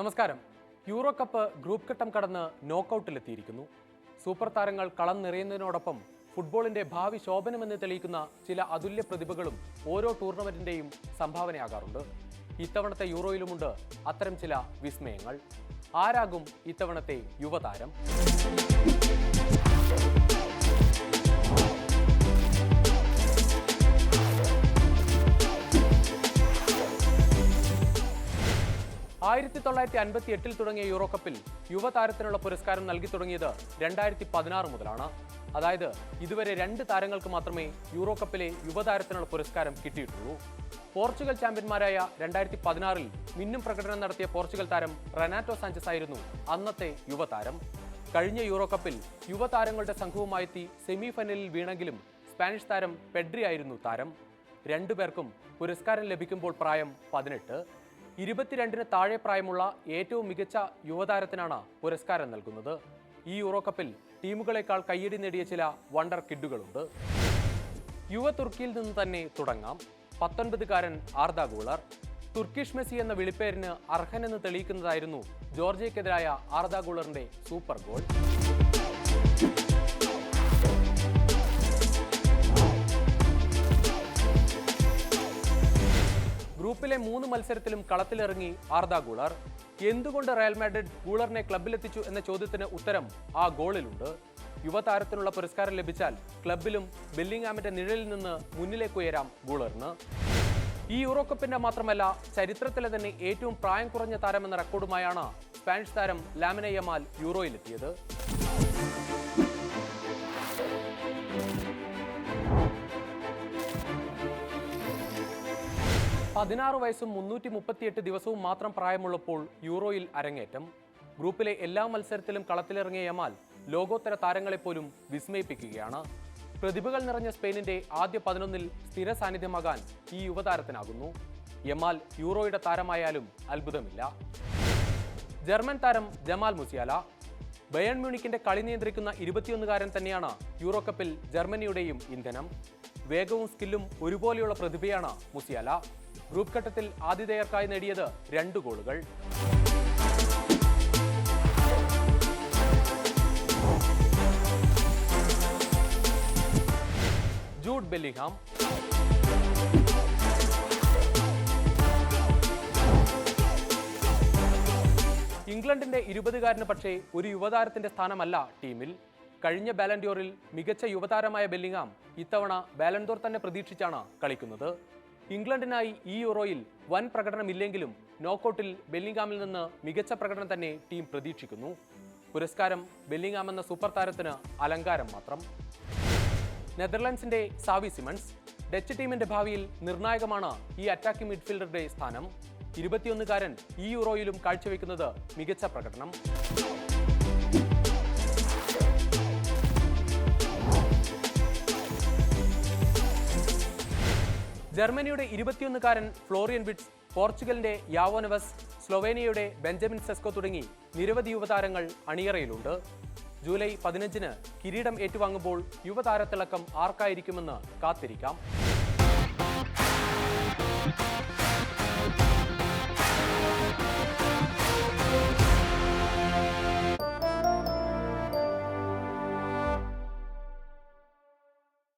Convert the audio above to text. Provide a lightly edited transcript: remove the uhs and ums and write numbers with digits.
നമസ്കാരം. Euro cup group ഘട്ടം കടന്ന് നോക്കൌട്ടിലെത്തിയിരിക്കുന്നു. സൂപ്പർ താരങ്ങൾ കളം നിറയുന്നതിനോടൊപ്പം ഫുട്ബോളിന്റെ ഭാവി ശോഭനമെന്ന് തെളിയിക്കുന്ന ചില അതുല്യ പ്രതിഭകളും ഓരോ ടൂർണമെന്റിന്റെയും സംഭാവനയാകാറുണ്ട്. ഇത്തവണത്തെ യൂറോയിലുമുണ്ട് അത്തരം ചില വിസ്മയങ്ങൾ. ആരാകും ഇത്തവണത്തെ യുവതാരം? ആയിരത്തി 1958 തുടങ്ങിയ യൂറോ കപ്പിൽ യുവതാരത്തിനുള്ള പുരസ്കാരം നൽകി തുടങ്ങിയത് 2016 മുതലാണ്. അതായത് ഇതുവരെ 2 താരങ്ങൾക്ക് മാത്രമേ യൂറോ കപ്പിലെ യുവതാരത്തിനുള്ള പുരസ്കാരം കിട്ടിയിട്ടുള്ളൂ. പോർച്ചുഗൽ ചാമ്പ്യന്മാരായ 2016-ൽ മിന്നും പ്രകടനം നടത്തിയ പോർച്ചുഗൽ താരം റെനാറ്റോ സാഞ്ചസ് ആയിരുന്നു അന്നത്തെ യുവതാരം. കഴിഞ്ഞ യൂറോ കപ്പിൽ യുവതാരങ്ങളുടെ സംഘവുമായെത്തി സെമി ഫൈനലിൽ വീണെങ്കിലും സ്പാനിഷ് താരം പെഡ്രി ആയിരുന്നു താരം. രണ്ടുപേർക്കും പുരസ്കാരം ലഭിക്കുമ്പോൾ പ്രായം 18. 22-ന് താഴെ പ്രായമുള്ള ഏറ്റവും മികച്ച യുവതാരത്തിനാണ് പുരസ്കാരം നൽകുന്നത്. ഈ യൂറോ കപ്പിൽ ടീമുകളെക്കാൾ കയ്യടി നേടിയ ചില വണ്ടർ കിഡുകളുണ്ട്. യുവ തുർക്കിയിൽ നിന്ന് തന്നെ തുടങ്ങാം. 19-കാരൻ ആർദ ഗൂളർ. തുർക്കിഷ് മെസ്സി എന്ന വിളിപ്പേരിന് അർഹനെന്ന് തെളിയിക്കുന്നതായിരുന്നു ജോർജിയക്കെതിരായ ആർദ ഗൂളറിന്റെ സൂപ്പർ ഗോൾ. ഗ്രൂപ്പിലെ 3 മത്സരത്തിലും കളത്തിലിറങ്ങി ആർദ ഗൂളർ. എന്തുകൊണ്ട് റയൽ മാഡ്രിഡ് ഗൂളറിനെ ക്ലബിലെത്തിച്ചു എന്ന ചോദ്യത്തിന് ഉത്തരം ആ ഗോളിലുണ്ട്. യുവതാരത്തിനുള്ള പുരസ്കാരം ലഭിച്ചാൽ ക്ലബിലും ബെല്ലിംഗ്ഹാമിന്റെ നിഴലിൽ നിന്ന് മുന്നിലേക്കുയരാം ഗൂളറിന്. ഈ യൂറോ കപ്പിന്റെ മാത്രമല്ല, ചരിത്രത്തിലെ തന്നെ ഏറ്റവും പ്രായം കുറഞ്ഞ താരമെന്ന റെക്കോർഡുമായാണ് സ്പാനിഷ് താരം ലാമിനെ യമാൽ യൂറോയിലെത്തിയത്. 16 വയസ്സും 338 ദിവസവും മാത്രം പ്രായമുള്ളപ്പോൾ യൂറോയിൽ അരങ്ങേറ്റം. ഗ്രൂപ്പിലെ എല്ലാ മത്സരത്തിലും കളത്തിലിറങ്ങിയ യമാൽ ലോകോത്തര താരങ്ങളെപ്പോലും വിസ്മയിപ്പിക്കുകയാണ്. പ്രതിഭകൾ നിറഞ്ഞ സ്പെയിനിന്റെ ആദ്യ 11-ൽ സ്ഥിര സാന്നിധ്യമാകാൻ ഈ യുവതാരത്തിനാകുന്നു. യമാൽ യൂറോയുടെ താരമായാലും അത്ഭുതമില്ല. ജർമ്മൻ താരം ജമാൽ മുസിയാല. ബയേൺ മ്യൂണിക്കിന്റെ കളി നിയന്ത്രിക്കുന്ന 21-കാരൻ തന്നെയാണ് യൂറോ കപ്പിൽ ജർമ്മനിയുടെയും ഇന്ധനം. വേഗവും സ്കില്ലും ഒരുപോലെയുള്ള പ്രതിഭയാണ് മുസിയാല. ഗ്രൂപ്പ് ഘട്ടത്തിൽ ആതിഥേയർക്കായി നേടിയത് 2 ഗോളുകൾ. Jude Bellingham. ഇംഗ്ലണ്ടിന്റെ 20-കാരന് പക്ഷേ ഒരു യുവതാരത്തിന്റെ സ്ഥാനമല്ല ടീമിൽ. കഴിഞ്ഞ ബാലൻഡോറിൽ മികച്ച യുവതാരമായ ബെല്ലിംഗ്ഹാം ഇത്തവണ ബാലൻഡോർ തന്നെ പ്രതീക്ഷിച്ചാണ് കളിക്കുന്നത്. ഇംഗ്ലണ്ടിനായി ഈ യൂറോയിൽ വൻ പ്രകടനമില്ലെങ്കിലും നോക്കൌട്ടിൽ ബെല്ലിംഗ്ഹാമിൽ നിന്ന് മികച്ച പ്രകടനം തന്നെ ടീം പ്രതീക്ഷിക്കുന്നു. പുരസ്കാരം ബെല്ലിംഗ്ഹാം എന്ന സൂപ്പർ താരത്തിന് അലങ്കാരം മാത്രം. നെതർലൻഡ്സിന്റെ സാവി സിമൺസ്. ഡച്ച് ടീമിന്റെ ഭാവിയിൽ നിർണായകമാണ് ഈ അറ്റാക്കിംഗ് മിഡ്ഫീൽഡറുടെ സ്ഥാനം. 21-കാരൻ ഈ യൂറോയിലും കാഴ്ചവെക്കുന്നത് മികച്ച പ്രകടനം. ജർമ്മനിയുടെ 21-കാരൻ ഫ്ലോറിയൻ വിറ്റ്സ്, പോർച്ചുഗലിന്റെ യാവോ നെവസ്, സ്ലൊവേനിയയുടെ ബെഞ്ചമിൻ സെസ്കോ തുടങ്ങി നിരവധി യുവതാരങ്ങൾ അണിയറയിലുണ്ട്. ജൂലൈ 15-ന് കിരീടം ഏറ്റുവാങ്ങുമ്പോൾ യുവതാരത്തിളക്കം ആർക്കായിരിക്കുമെന്ന് കാത്തിരിക്കാം.